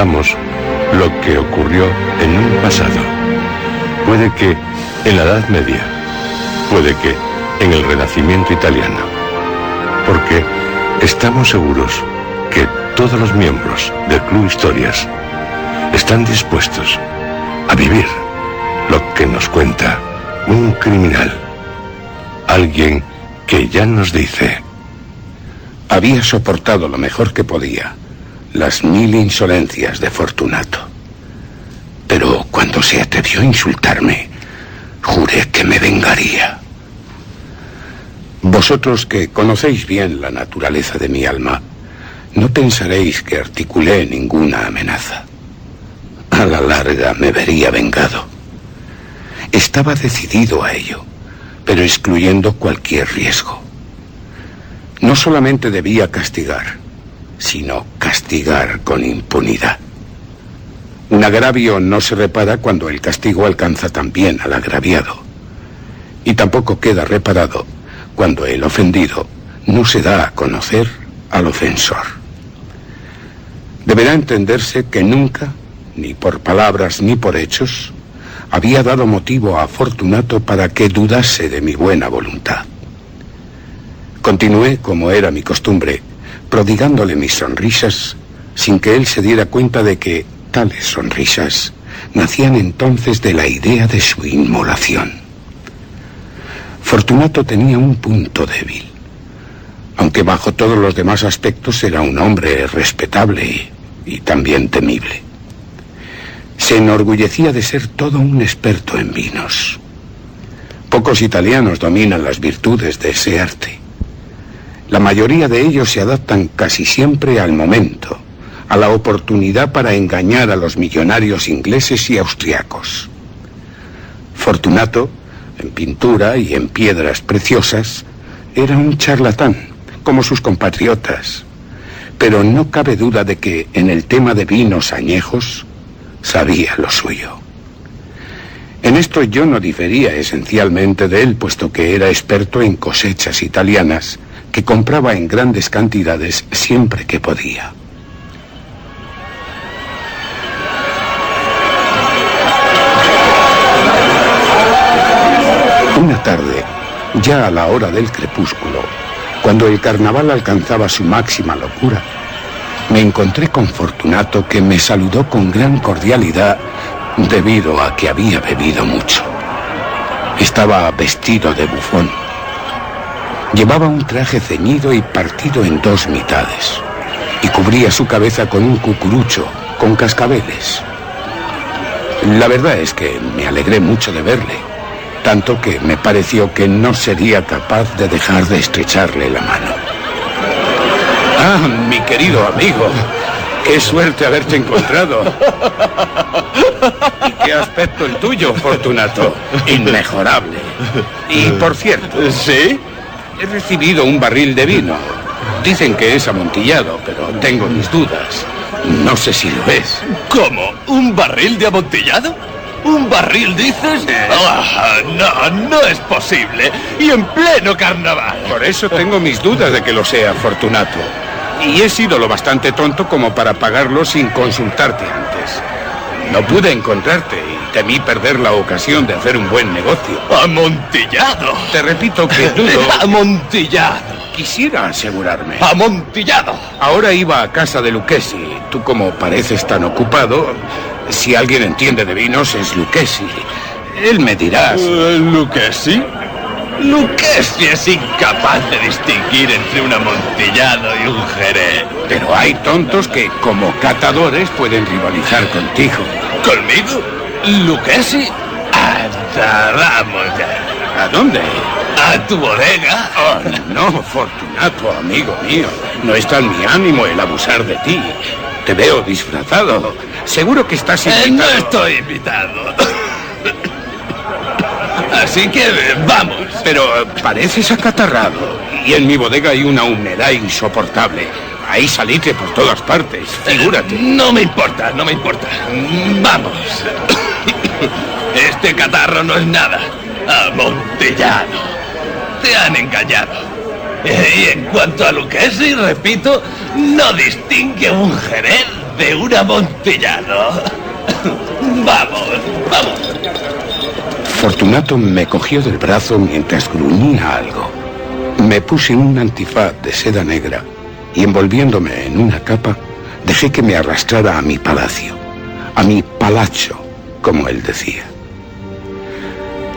recordamos lo que ocurrió en un pasado. Puede que en la Edad Media, puede que en el Renacimiento italiano, porque estamos seguros que todos los miembros del Club Historias están dispuestos a vivir lo que nos cuenta un criminal, alguien que ya nos dice: había soportado lo mejor que podía las 1000 insolencias de Fortunato, pero cuando se atrevió a insultarme, juré que me vengaría. Vosotros, que conocéis bien la naturaleza de mi alma, no pensaréis que articulé ninguna amenaza. A la larga me vería vengado. Estaba decidido a ello, pero excluyendo cualquier riesgo. No solamente debía castigar, sino castigar con impunidad. Un agravio no se repara cuando el castigo alcanza también al agraviado. Y tampoco queda reparado cuando el ofendido no se da a conocer al ofensor. Deberá entenderse que nunca, ni por palabras ni por hechos, había dado motivo a Fortunato para que dudase de mi buena voluntad. Continué, como era mi costumbre, prodigándole mis sonrisas, sin que él se diera cuenta de que tales sonrisas nacían entonces de la idea de su inmolación. Fortunato tenía un punto débil, aunque bajo todos los demás aspectos era un hombre respetable y también temible. Se enorgullecía de ser todo un experto en vinos. Pocos italianos dominan las virtudes de ese arte. La mayoría de ellos se adaptan casi siempre al momento, a la oportunidad para engañar a los millonarios ingleses y austriacos. Fortunato, en pintura y en piedras preciosas, era un charlatán, como sus compatriotas, pero no cabe duda de que en el tema de vinos añejos sabía lo suyo. En esto yo no difería esencialmente de él, puesto que era experto en cosechas italianas, que compraba en grandes cantidades siempre que podía. Una tarde, ya a la hora del crepúsculo, cuando el carnaval alcanzaba su máxima locura, me encontré con Fortunato, que me saludó con gran cordialidad debido a que había bebido mucho. Estaba vestido de bufón. Llevaba un traje ceñido y partido en 2 mitades, y cubría su cabeza con un cucurucho con cascabeles. La verdad es que me alegré mucho de verle, tanto que me pareció que no sería capaz de dejar de estrecharle la mano. Ah, mi querido amigo, qué suerte haberte encontrado. ¿Y qué aspecto el tuyo, Fortunato? Inmejorable. Y por cierto... ¿Sí? He recibido un barril de vino. Dicen que es amontillado, pero tengo mis dudas. No sé si lo es. ¿Cómo? ¿Un barril de amontillado? ¿Un barril, dices? No es posible. Y en pleno carnaval. Por eso tengo mis dudas de que lo sea, Fortunato. Y he sido lo bastante tonto como para pagarlo sin consultarte antes. No pude encontrarte y temí perder la ocasión de hacer un buen negocio. ¡Amontillado! Te repito que dudo... ¡Amontillado! Quisiera asegurarme. ¡Amontillado! Ahora iba a casa de Lucchesi. Tú, como pareces tan ocupado, si alguien entiende de vinos es Lucchesi. Él me dirá... ¿Lucchesi? Lucchesi es incapaz de distinguir entre un amontillado y un jerez. Pero hay tontos que, como catadores, pueden rivalizar contigo. ¿Conmigo? ¿Lucchesi? Anda, vamos ya. ¿A dónde? ¿A tu bodega? Oh, no, Fortunato, amigo mío. No está en mi ánimo el abusar de ti. Te veo disfrazado. Seguro que estás invitado. No estoy invitado. Así que vamos. Pero pareces acatarrado. Y en mi bodega hay una humedad insoportable. Hay salitre por todas partes. Figúrate. No me importa, no me importa. Vamos. Este catarro no es nada. Amontillado. Te han engañado. Y en cuanto a Lucchesi, repito, no distingue un jerez de un amontillado. Vamos, vamos. Fortunato me cogió del brazo mientras gruñía algo. Me puse un antifaz de seda negra y, envolviéndome en una capa, dejé que me arrastrara a mi palacio, a mi palazzo, como él decía.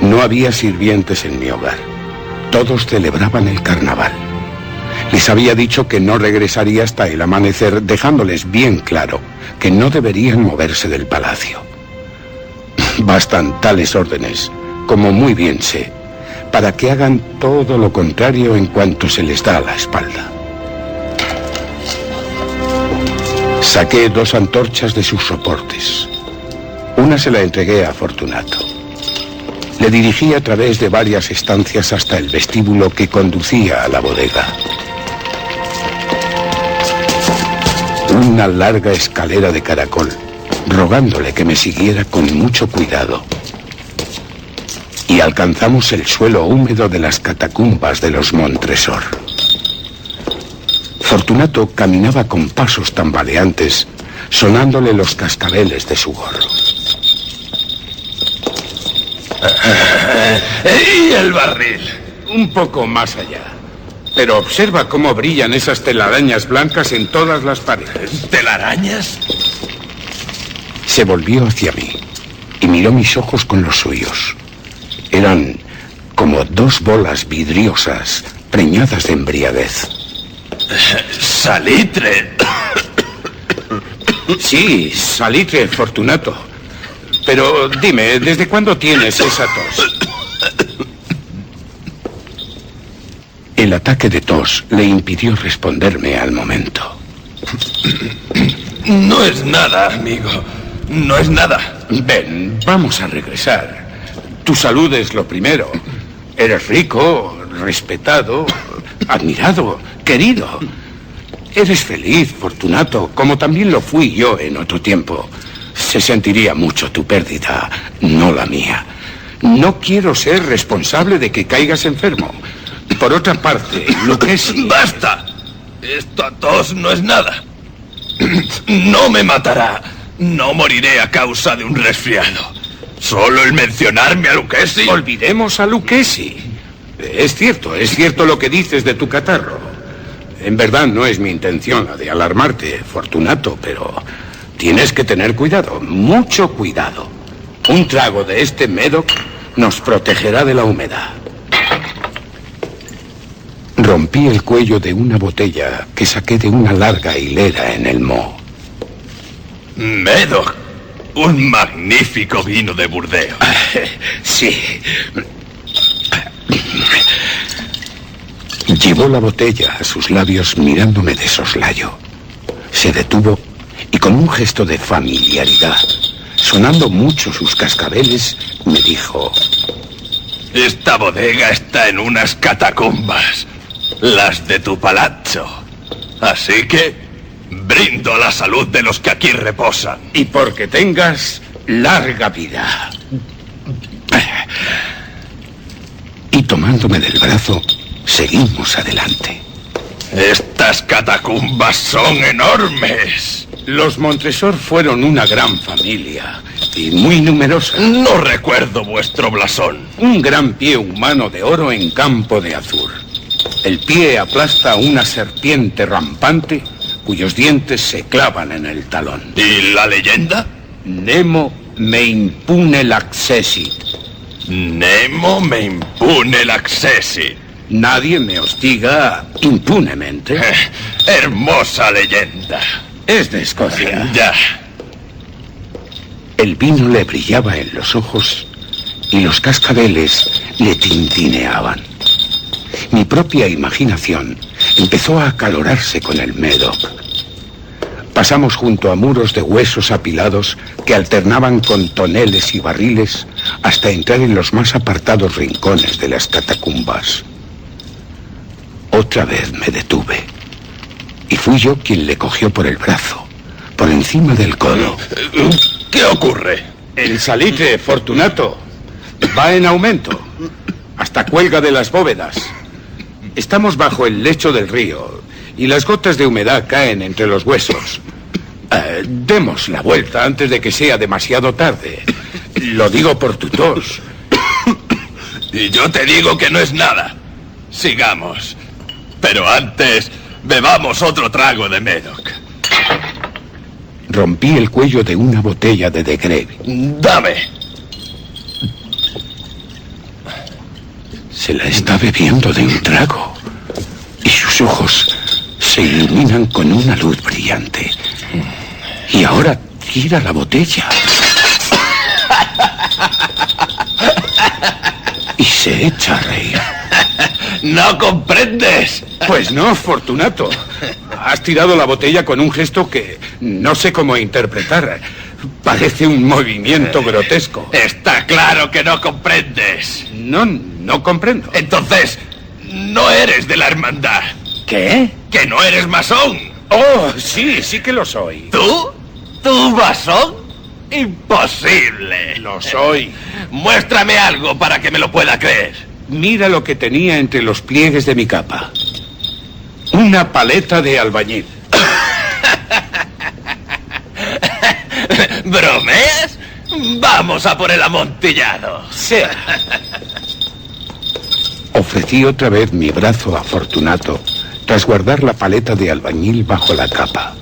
No había sirvientes en mi hogar. Todos celebraban el carnaval. Les había dicho que no regresaría hasta el amanecer, dejándoles bien claro que no deberían moverse del palacio. Bastan tales órdenes, como muy bien sé, para que hagan todo lo contrario en cuanto se les da a la espalda. Saqué 2 antorchas de sus soportes. Una se la entregué a Fortunato. Le dirigí a través de varias estancias hasta el vestíbulo que conducía a la bodega. Una larga escalera de caracol, rogándole que me siguiera con mucho cuidado. Y alcanzamos el suelo húmedo de las catacumbas de los Montresor. Fortunato caminaba con pasos tambaleantes, sonándole los cascabeles de su gorro. ¿Y el barril? Un poco más allá. Pero observa cómo brillan esas telarañas blancas en todas las paredes. ¿Telarañas? Se volvió hacia mí y miró mis ojos con los suyos. Eran como 2 bolas vidriosas preñadas de embriaguez. Salitre. Sí, salitre, Fortunato. Pero dime, ¿desde cuándo tienes esa tos? El ataque de tos le impidió responderme al momento. No es nada, amigo. No es nada. Ven, vamos a regresar. Tu salud es lo primero. Eres rico, respetado, admirado, querido. Eres feliz, Fortunato, como también lo fui yo en otro tiempo. Se sentiría mucho tu pérdida, no la mía. No quiero ser responsable de que caigas enfermo. Por otra parte, Lucchesi... ¡Basta! Esta tos no es nada. No me matará. No moriré a causa de un resfriado. Solo el mencionarme a Lucchesi... Olvidemos a Lucchesi. Es cierto lo que dices de tu catarro. En verdad no es mi intención la de alarmarte, Fortunato, pero tienes que tener cuidado, mucho cuidado. Un trago de este Medoc nos protegerá de la humedad. Rompí el cuello de una botella que saqué de una larga hilera en el moho. Medoc, un magnífico vino de Burdeos. Sí. Llevó la botella a sus labios mirándome de soslayo. Se detuvo y con un gesto de familiaridad, sonando mucho sus cascabeles, me dijo: Esta bodega está en unas catacumbas, las de tu palazzo. Así que brindo a la salud de los que aquí reposan. Y porque tengas larga vida. Y tomándome del brazo, seguimos adelante. Estas catacumbas son enormes. Los Montresor fueron una gran familia y muy numerosa. No recuerdo vuestro blasón. Un gran pie humano de oro en campo de azur. El pie aplasta una serpiente rampante cuyos dientes se clavan en el talón. ¿Y la leyenda? Nemo me impune l'accessit. Nemo me impune l'accessit. Nadie me hostiga impunemente. Hermosa leyenda. Es de Escocia. Ya. El vino le brillaba en los ojos y los cascabeles le tintineaban. Mi propia imaginación empezó a acalorarse con el Medoc. Pasamos junto a muros de huesos apilados que alternaban con toneles y barriles hasta entrar en los más apartados rincones de las catacumbas. Otra vez me detuve y fui yo quien le cogió por el brazo, por encima del codo. ¿Qué ocurre? El salitre, Fortunato, va en aumento. Hasta cuelga de las bóvedas. Estamos bajo el lecho del río y las gotas de humedad caen entre los huesos. Demos la vuelta antes de que sea demasiado tarde. Lo digo por tu tos. Y yo te digo que no es nada. Sigamos. Pero antes, bebamos otro trago de Médoc. Rompí el cuello de una botella de De Greve. ¡Dame! Se la está bebiendo de un trago. Y sus ojos se iluminan con una luz brillante. Y ahora tira la botella. Y se echa a reír. ¡No comprendes! Pues no, Fortunato. Has tirado la botella con un gesto que no sé cómo interpretar. Parece un movimiento grotesco. Está claro que no comprendes. No comprendo. Entonces, no eres de la hermandad. ¿Qué? ¡Que no eres masón! Oh, sí que lo soy. ¿Tú? ¿Tú masón? ¡Imposible! Lo soy. Muéstrame algo para que me lo pueda creer. Mira lo que tenía entre los pliegues de mi capa. Una paleta de albañil. ¿Bromeas? Vamos a por el amontillado. Sea. Ofrecí otra vez mi brazo a Fortunato, tras guardar la paleta de albañil bajo la capa.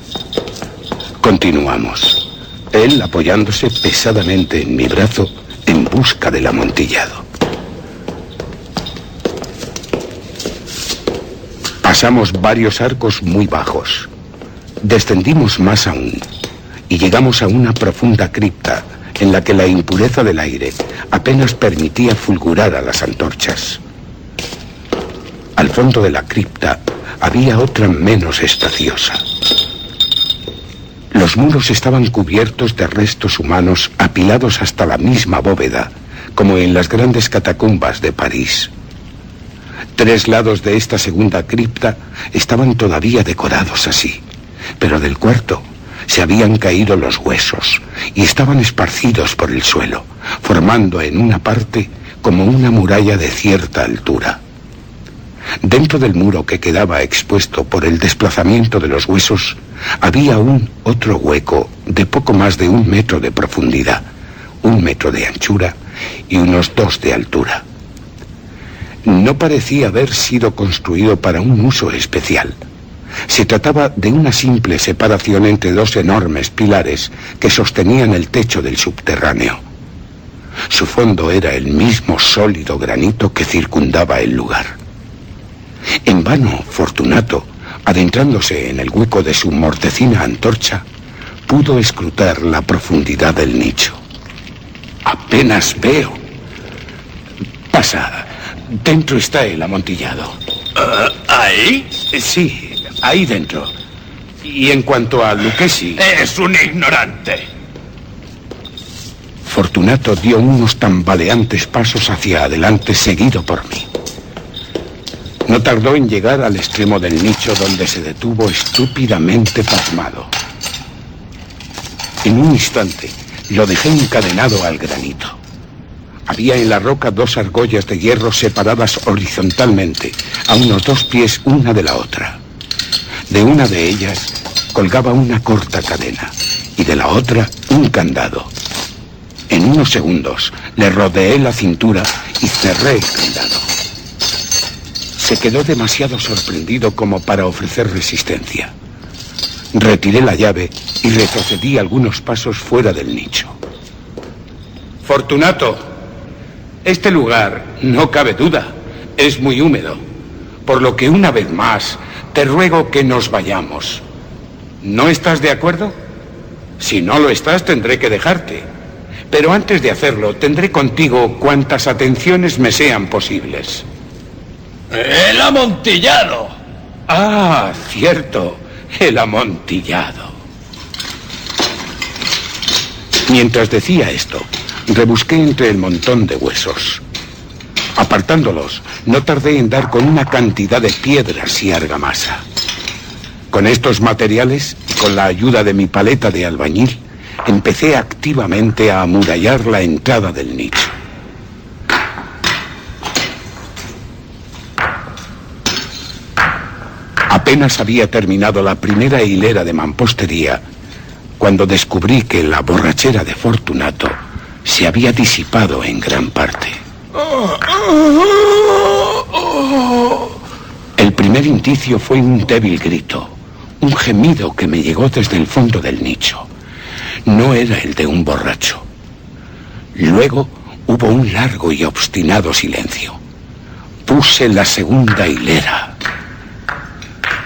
Continuamos. Él apoyándose pesadamente en mi brazo en busca del amontillado. Pasamos varios arcos muy bajos. Descendimos más aún y llegamos a una profunda cripta en la que la impureza del aire apenas permitía fulgurar a las antorchas. Al fondo de la cripta había otra menos espaciosa. Los muros estaban cubiertos de restos humanos apilados hasta la misma bóveda, como en las grandes catacumbas de París. 3 lados de esta segunda cripta estaban todavía decorados así, pero del cuarto se habían caído los huesos y estaban esparcidos por el suelo, formando en una parte como una muralla de cierta altura. Dentro del muro que quedaba expuesto por el desplazamiento de los huesos, había aún otro hueco de poco más de 1 metro de profundidad, 1 metro de anchura y unos 2 de altura. No parecía haber sido construido para un uso especial. Se trataba de una simple separación entre 2 enormes pilares que sostenían el techo del subterráneo. Su fondo era el mismo sólido granito que circundaba el lugar. En vano, Fortunato, adentrándose en el hueco de su mortecina antorcha, pudo escrutar la profundidad del nicho. Apenas veo. Pasa. Dentro está el amontillado. ¿Ahí? Sí, ahí dentro. Y en cuanto a Lucchesi... Es un ignorante. Fortunato dio unos tambaleantes pasos hacia adelante, seguido por mí. No tardó en llegar al extremo del nicho, donde se detuvo estúpidamente pasmado. En un instante lo dejé encadenado al granito. Había en la roca 2 argollas de hierro separadas horizontalmente, a unos 2 pies una de la otra. De una de ellas colgaba una corta cadena y de la otra un candado. En unos segundos le rodeé la cintura y cerré el candado. Se quedó demasiado sorprendido como para ofrecer resistencia. Retiré la llave y retrocedí algunos pasos fuera del nicho. Fortunato, este lugar, no cabe duda, es muy húmedo, por lo que una vez más te ruego que nos vayamos. ¿No estás de acuerdo? Si no lo estás, tendré que dejarte. Pero antes de hacerlo, tendré contigo cuantas atenciones me sean posibles. ¡El amontillado! Ah, cierto, el amontillado. Mientras decía esto, rebusqué entre el montón de huesos. Apartándolos, no tardé en dar con una cantidad de piedras y argamasa. Con estos materiales y con la ayuda de mi paleta de albañil, empecé activamente a amurallar la entrada del nicho. Apenas había terminado la primera hilera de mampostería cuando descubrí que la borrachera de Fortunato se había disipado en gran parte. El primer indicio fue un débil grito, un gemido que me llegó desde el fondo del nicho. No era el de un borracho. Luego hubo un largo y obstinado silencio. Puse la segunda hilera,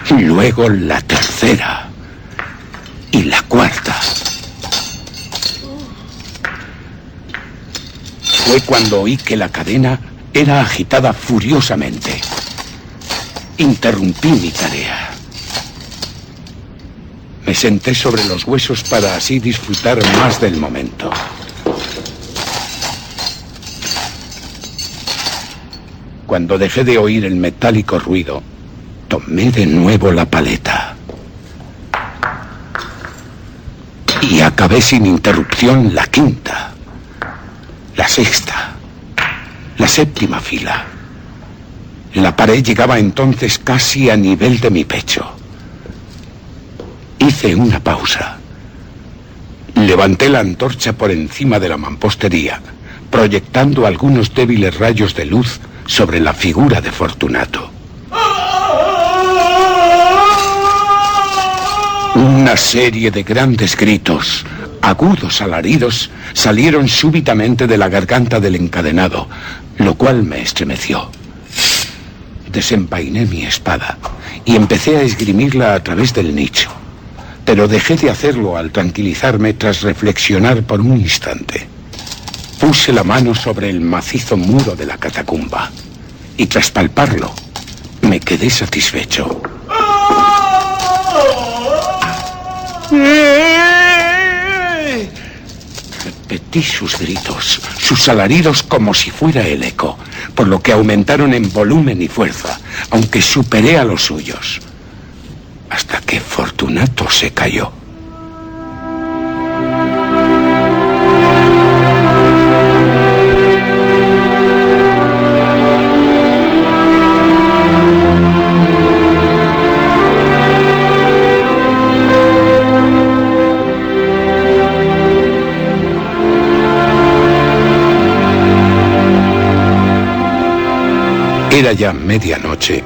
luego la tercera y la cuarta. Fue cuando oí que la cadena era agitada furiosamente. Interrumpí mi tarea. Me senté sobre los huesos para así disfrutar más del momento. Cuando dejé de oír el metálico ruido, tomé de nuevo la paleta. Y acabé sin interrupción la quinta, la sexta, la séptima fila. La pared llegaba entonces casi a nivel de mi pecho. Hice una pausa. Levanté la antorcha por encima de la mampostería, proyectando algunos débiles rayos de luz sobre la figura de Fortunato. Una serie de grandes gritos, agudos alaridos, salieron súbitamente de la garganta del encadenado, lo cual me estremeció. Desenvainé mi espada y empecé a esgrimirla a través del nicho, pero dejé de hacerlo al tranquilizarme tras reflexionar por un instante. Puse la mano sobre el macizo muro de la catacumba y tras palparlo me quedé satisfecho. Repetí sus gritos, sus alaridos como si fuera el eco, por lo que aumentaron en volumen y fuerza, aunque superé a los suyos, hasta que Fortunato se cayó. Era ya medianoche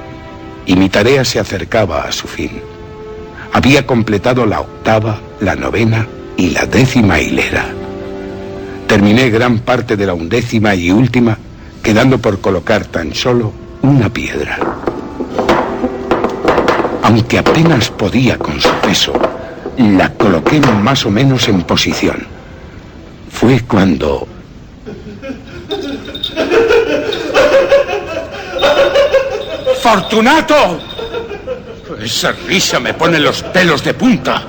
y mi tarea se acercaba a su fin. Había completado la octava, la novena y la 10ª hilera. Terminé gran parte de la 11ª y última, quedando por colocar tan solo una piedra. Aunque apenas podía con su peso, la coloqué más o menos en posición. Fue cuando... ¡Fortunato! Esa risa me pone los pelos de punta.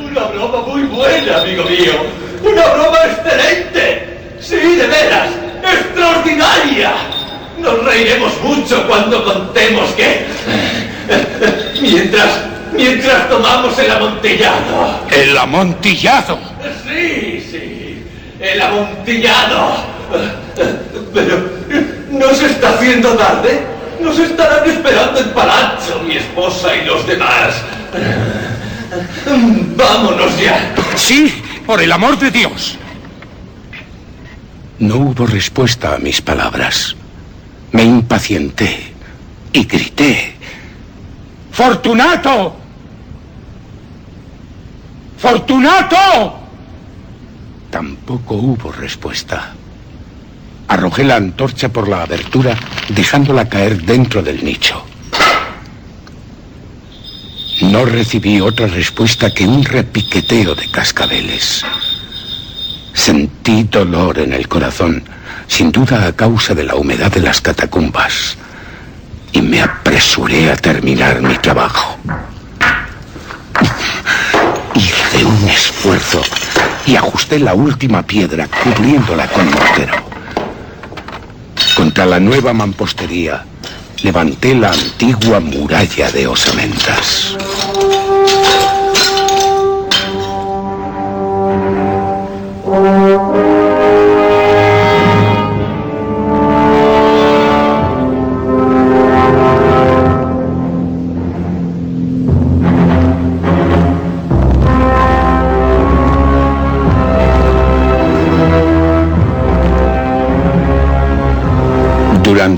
Una broma muy buena, amigo mío. Una broma excelente. Sí, de veras. Extraordinaria. Nos reiremos mucho cuando contemos que... Mientras tomamos el amontillado. ¿El amontillado? Sí. El amontillado. Pero... ¿no se está haciendo tarde? Nos estarán esperando en Palazzo, mi esposa y los demás. Vámonos ya. Sí, por el amor de Dios. No hubo respuesta a mis palabras. Me impacienté y grité: ¡Fortunato! ¡Fortunato! Tampoco hubo respuesta. Arrojé la antorcha por la abertura, dejándola caer dentro del nicho. No recibí otra respuesta que un repiqueteo de cascabeles. Sentí dolor en el corazón, sin duda a causa de la humedad de las catacumbas, y me apresuré a terminar mi trabajo. Hice un esfuerzo y ajusté la última piedra, cubriéndola con mortero. Contra la nueva mampostería, levanté la antigua muralla de osamentas.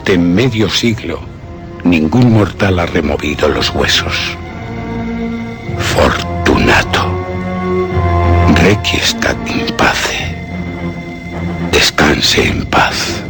durante medio siglo, ningún mortal ha removido los huesos. Fortunato. Requiescat in pace. Descanse en paz.